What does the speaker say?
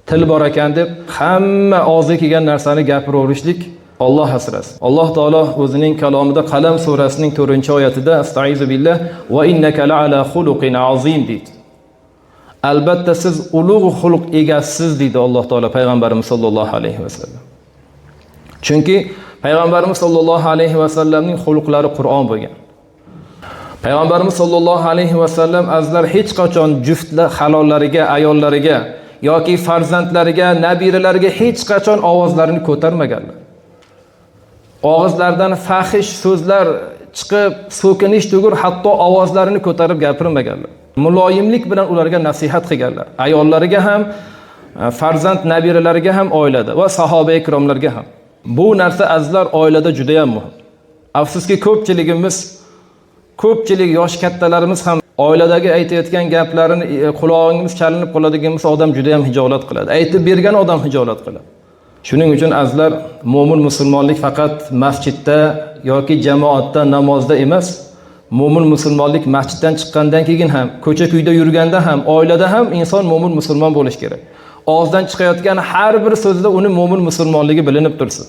til bor ekan deb hamma og'ziga kelgan narsani gapiraverishlik Alloh asrasin. Alloh taolo o'zining kalomida Qalam surasining 4-oyatida Astaizu billah va innaka la'ala xuluqin azim deydi. Albatta siz ulug' xulq egasiz deydi Alloh taolo payg'ambarimiz sollallohu alayhi vasallam. Chunki payg'ambarimiz sollallohu alayhi vasallamning xulqlari Qur'on bo'lgan. Payg'ambarimiz sollallohu alayhi vasallam azlar hech qachon juftlar halollariga, ayollariga yoki farzandlariga, nabiralariga hech qachon ovozlarini ko'tarmaganlar. Og'izlaridan fahish so'zlar chiqib, so'kinish tugur hatto ovozlarini ko'tarib gapirmaganlar. Muloyimlik bilan ularga nasihat qilganlar. Ayollariga ham, farzand nabiralariga ham oilada va sahoba ikromlarga ham. Bu narsa azlar oilada juda ham muhim. Afsuski ko'pchilik yosh kattalarimiz ham oiladagi aytayotgan gaplarini qulog'imiz chalinib qoladigan odam juda ham hijolat qiladi. Aytib bergan odam hijolat qiladi. Shuning uchun azlar mo'min musulmonlik faqat masjidda yoki jamoatda namozda emas, mo'min musulmonlik masjiddan chiqqandan keyin ham, ko'cha-kuyda yurganda ham, oilada ham inson mo'min musulmon bo'lish kerak. Og'izdan chiqayotgan har bir so'zda uni mo'min musulmonligi bilinib tursin.